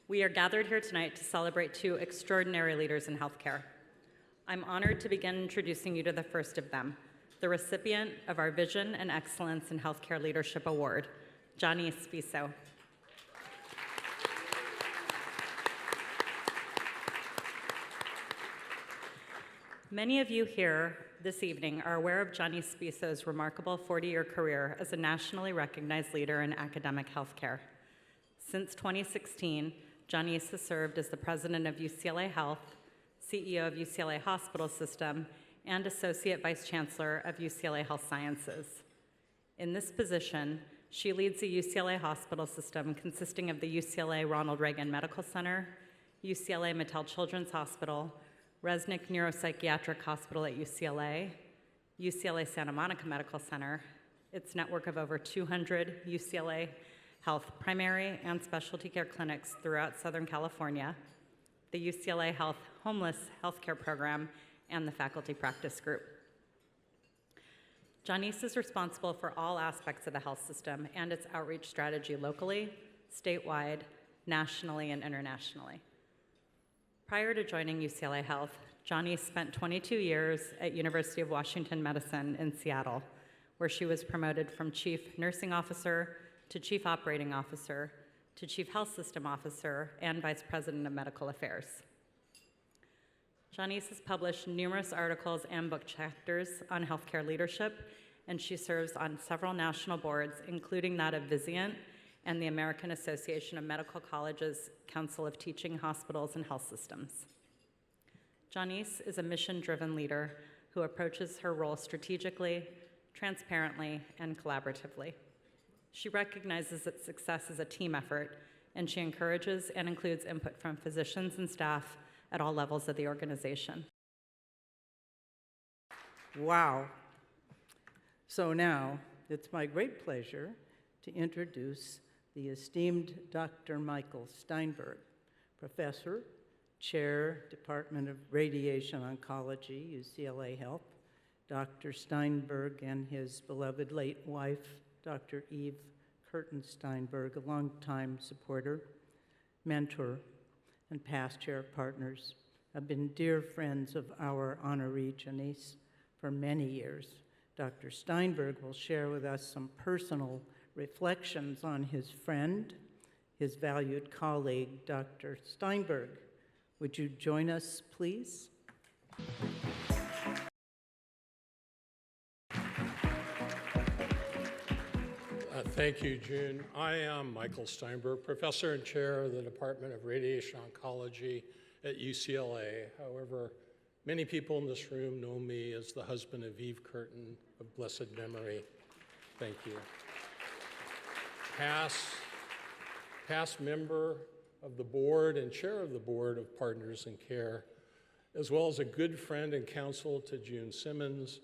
We are gathered here tonight to celebrate two extraordinary leaders in healthcare. I'm honored to begin introducing you to the first of them, the recipient of our Vision and Excellence in Healthcare Leadership Award, Johnese Spisso. Many of you here this evening are aware of Johnese Spisso's remarkable 40-year career as a nationally recognized leader in academic healthcare. Since 2016, Johnese has served as the president of UCLA Health, CEO of UCLA Hospital System, and Associate Vice Chancellor of UCLA Health Sciences. In this position, she leads the UCLA Hospital System consisting of the UCLA Ronald Reagan Medical Center, UCLA Mattel Children's Hospital, Resnick Neuropsychiatric Hospital at UCLA, UCLA Santa Monica Medical Center, its network of over 200 UCLA Health primary and specialty care clinics throughout Southern California, the UCLA Health Homeless Healthcare Program, and the Faculty Practice Group. Johnese is responsible for all aspects of the health system and its outreach strategy locally, statewide, nationally, and internationally. Prior to joining UCLA Health, Johnese spent 22 years at University of Washington Medicine in Seattle, where she was promoted from Chief Nursing Officer to Chief Operating Officer to Chief Health System Officer and Vice President of Medical Affairs. Johnese has published numerous articles and book chapters on healthcare leadership, and she serves on several national boards, including that of Vizient and the American Association of Medical Colleges Council of Teaching Hospitals and Health Systems. Johnese is a mission-driven leader who approaches her role strategically, transparently, and collaboratively. She recognizes that success is a team effort, and she encourages and includes input from physicians and staff at all levels of the organization. Wow. So now, it's my great pleasure to introduce the esteemed Dr. Michael Steinberg, Professor, Chair, Department of Radiation Oncology, UCLA Health. Dr. Steinberg and his beloved late wife, Dr. Eve Curtin Steinberg, a longtime supporter, mentor, and past chair partners, have been dear friends of our honoree Johnese for many years. Dr. Steinberg will share with us some personal reflections on his friend, his valued colleague, Dr. Steinberg. Would you join us, please? Thank you, June. I am Michael Steinberg, Professor and Chair of the Department of Radiation Oncology at UCLA. However, many people in this room know me as the husband of Eve Curtin of blessed memory. Thank you. Past member of the board and chair of the board of Partners in Care, as well as a good friend and counsel to June Simmons,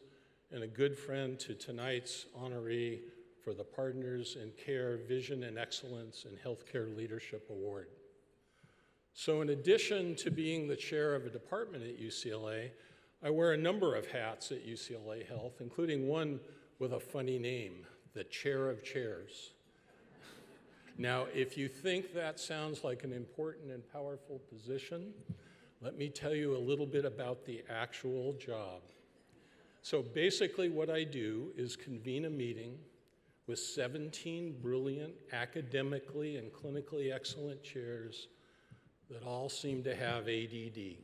and a good friend to tonight's honoree for the Partners in Care Vision and Excellence in Healthcare Leadership Award. So in addition to being the chair of a department at UCLA, I wear a number of hats at UCLA Health, including one with a funny name, the Chair of Chairs. Now, if you think that sounds like an important and powerful position, let me tell you a little bit about the actual job. So basically what I do is convene a meeting with 17 brilliant, academically and clinically excellent chairs that all seem to have ADD,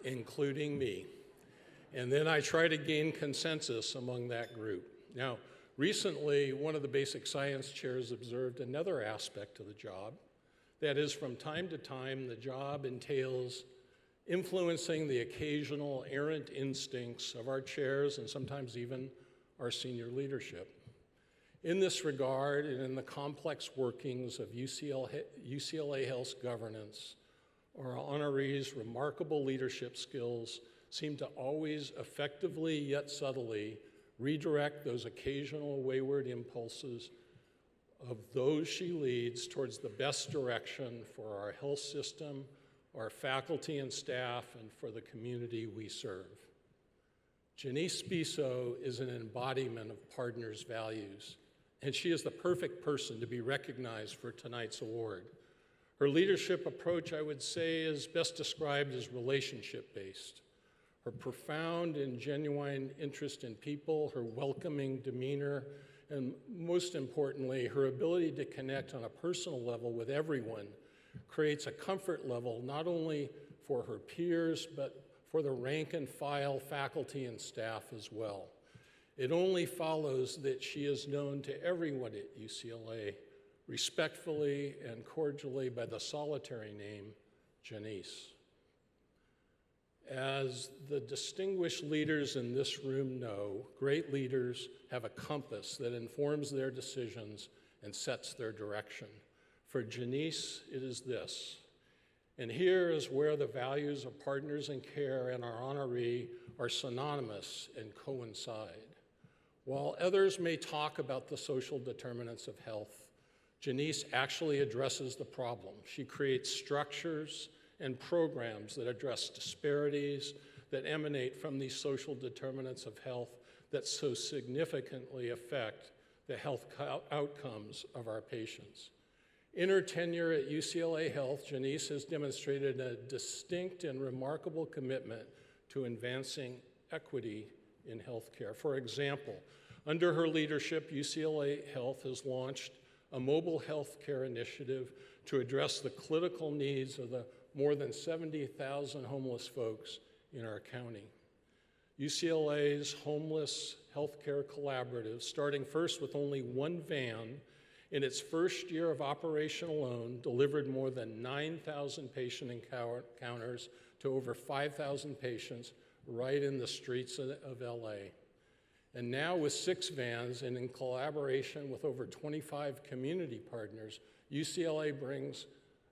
including me. And then I try to gain consensus among that group. Now, recently, one of the basic science chairs observed another aspect of the job. That is, from time to time, the job entails influencing the occasional errant instincts of our chairs and sometimes even our senior leadership. In this regard, and in the complex workings of UCLA Health's governance, our honorees' remarkable leadership skills seem to always effectively yet subtly redirect those occasional wayward impulses of those she leads towards the best direction for our health system, our faculty and staff, and for the community we serve. Johnese Spisso is an embodiment of Partners' values, and she is the perfect person to be recognized for tonight's award. Her leadership approach, I would say, is best described as relationship-based. Her profound and genuine interest in people, her welcoming demeanor, and most importantly, her ability to connect on a personal level with everyone creates a comfort level not only for her peers, but for the rank and file faculty and staff as well. It only follows that she is known to everyone at UCLA respectfully and cordially by the solitary name, Johnese. As the distinguished leaders in this room know, great leaders have a compass that informs their decisions and sets their direction. For Johnese, it is this. And here is where the values of Partners in Care and our honoree are synonymous and coincide. While others may talk about the social determinants of health, Johnese actually addresses the problem. She creates structures and programs that address disparities that emanate from these social determinants of health that so significantly affect the health outcomes of our patients. In her tenure at UCLA Health, Johnese has demonstrated a distinct and remarkable commitment to advancing equity in healthcare. For example, under her leadership, UCLA Health has launched a mobile healthcare initiative to address the critical needs of the more than 70,000 homeless folks in our county. UCLA's Homeless Healthcare Collaborative, starting first with only one van, in its first year of operation alone, delivered more than 9,000 patient encounters to over 5,000 patients right in the streets of LA. And now with 6 vans and in collaboration with over 25 community partners, UCLA brings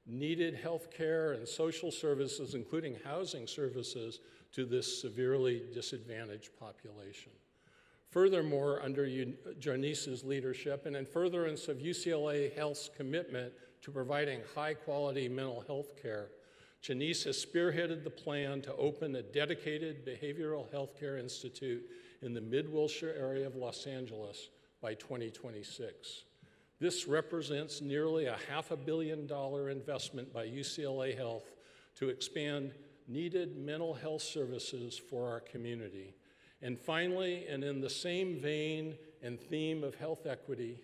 needed health care and social services, including housing services, to this severely disadvantaged population. Furthermore, under Jonese's leadership and in furtherance of UCLA Health's commitment to providing high-quality mental health care, Johnese has spearheaded the plan to open a dedicated behavioral health care institute in the Mid-Wilshire area of Los Angeles by 2026. This represents nearly a $500 million investment by UCLA Health to expand needed mental health services for our community. And finally, and in the same vein and theme of health equity,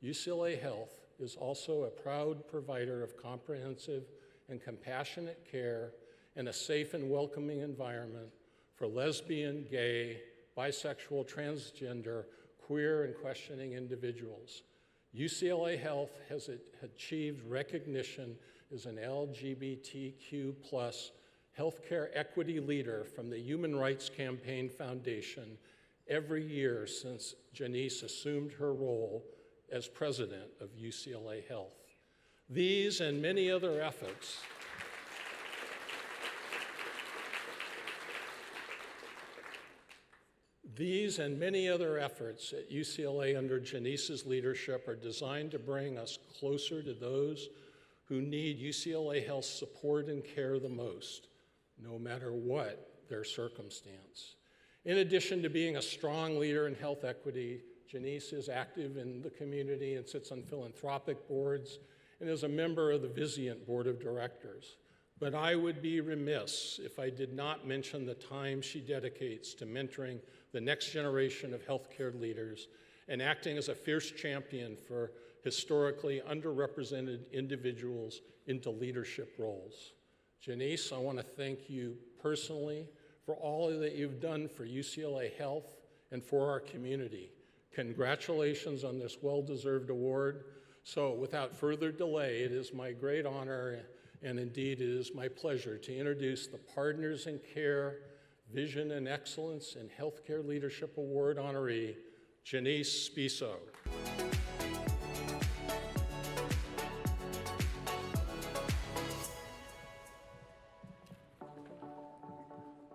UCLA Health is also a proud provider of comprehensive and compassionate care and a safe and welcoming environment for lesbian, gay, bisexual, transgender, queer, and questioning individuals. UCLA Health has achieved recognition as an LGBTQ+ healthcare equity leader from the Human Rights Campaign Foundation every year since Johnese assumed her role as president of UCLA Health. These and many other efforts at UCLA under Jonese's leadership are designed to bring us closer to those who need UCLA Health's support and care the most, no matter what their circumstance. In addition to being a strong leader in health equity, Johnese is active in the community and sits on philanthropic boards and is a member of the Vizient Board of Directors. But I would be remiss if I did not mention the time she dedicates to mentoring the next generation of healthcare leaders and acting as a fierce champion for historically underrepresented individuals into leadership roles. Johnese, I want to thank you personally for all that you've done for UCLA Health and for our community. Congratulations on this well-deserved award. So without further delay, it is my great honor and indeed it is my pleasure to introduce the Partners in Care Vision and Excellence in Healthcare Leadership Award honoree, Johnese Spisso.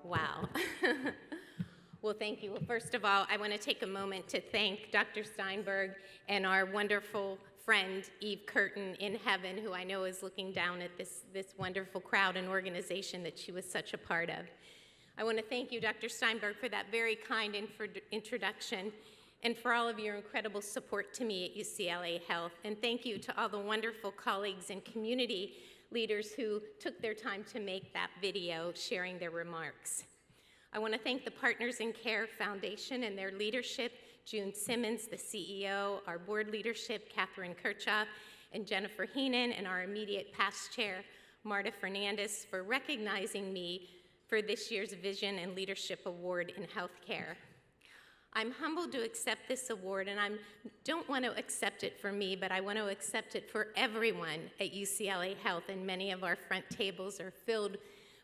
Wow. Well, thank you. Well, first of all, I want to take a moment to thank Dr. Steinberg and our wonderful friend, Eve Curtin in heaven, who I know is looking down at this wonderful crowd and organization that she was such a part of. I want to thank you, Dr. Steinberg, for that very kind introduction. and for all of your incredible support to me at UCLA Health. And thank you to all the wonderful colleagues and community leaders who took their time to make that video sharing their remarks. I want to thank the Partners in Care Foundation and their leadership, June Simmons, the CEO, our board leadership, Catherine Kirchhoff, and Jennifer Heenan, and our immediate past chair, Marta Fernandez, for recognizing me for this year's Vision and Leadership Award in Healthcare. I'm humbled to accept this award, and I don't want to accept it for me, but I want to accept it for everyone at UCLA Health, and many of our front tables are filled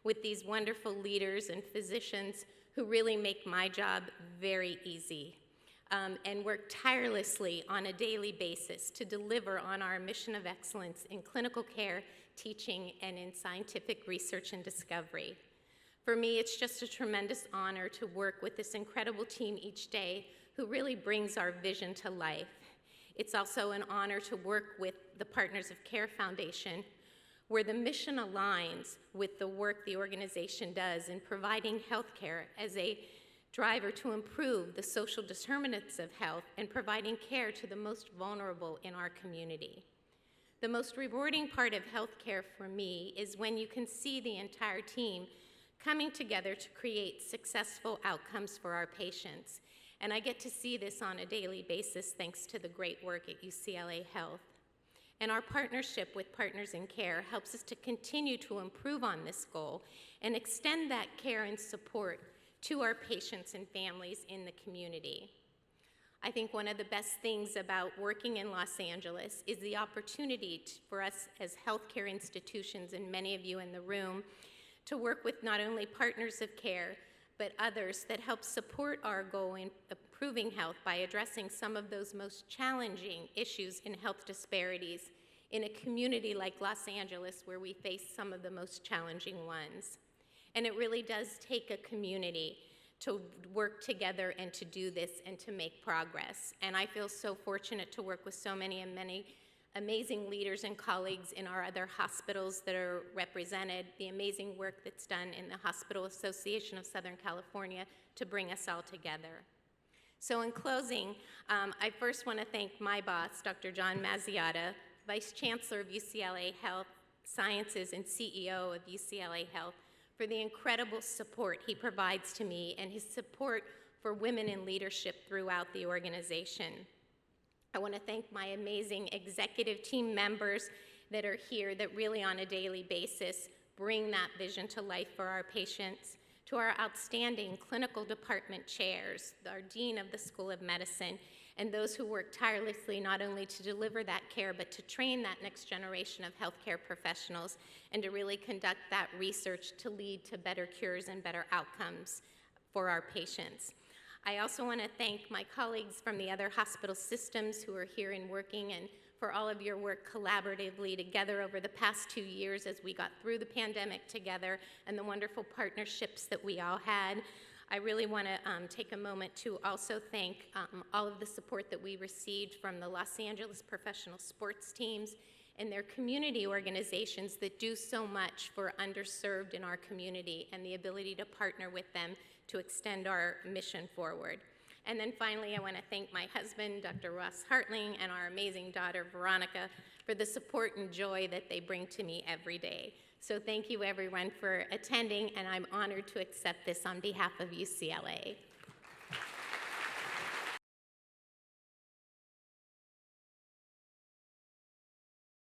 with these wonderful leaders and physicians who really make my job very easy and work tirelessly on a daily basis to deliver on our mission of excellence in clinical care, teaching, and in scientific research and discovery. For me, it's just a tremendous honor to work with this incredible team each day who really brings our vision to life. It's also an honor to work with the Partners of Care Foundation, where the mission aligns with the work the organization does in providing healthcare as a driver to improve the social determinants of health and providing care to the most vulnerable in our community. The most rewarding part of healthcare for me is when you can see the entire team coming together to create successful outcomes for our patients. And I get to see this on a daily basis thanks to the great work at UCLA Health. And our partnership with Partners in Care helps us to continue to improve on this goal and extend that care and support to our patients and families in the community. I think one of the best things about working in Los Angeles is the opportunity for us as healthcare institutions, and many of you in the room, to work with not only partners of care, but others that help support our goal in improving health by addressing some of those most challenging issues in health disparities in a community like Los Angeles, where we face some of the most challenging ones. And it really does take a community to work together and to do this and to make progress. And I feel so fortunate to work with so many amazing leaders and colleagues in our other hospitals that are represented, the amazing work that's done in the Hospital Association of Southern California to bring us all together. So in closing, I first want to thank my boss, Dr. John Mazziata, Vice Chancellor of UCLA Health Sciences and CEO of UCLA Health, for the incredible support he provides to me and his support for women in leadership throughout the organization. I want to thank my amazing executive team members that are here that really on a daily basis bring that vision to life for our patients, to our outstanding clinical department chairs, our dean of the School of Medicine, and those who work tirelessly not only to deliver that care, but to train that next generation of healthcare professionals and to really conduct that research to lead to better cures and better outcomes for our patients. I also want to thank my colleagues from the other hospital systems who are here and working, and for all of your work collaboratively together over the past 2 years as we got through the pandemic together and the wonderful partnerships that we all had. I really want to take a moment to also thank all of the support that we received from the Los Angeles professional sports teams and their community organizations that do so much for underserved in our community, and the ability to partner with them to extend our mission forward. And then finally, I want to thank my husband, Dr. Ross Hartling, and our amazing daughter, Veronica, for the support and joy that they bring to me every day. So thank you, everyone, for attending, and I'm honored to accept this on behalf of UCLA.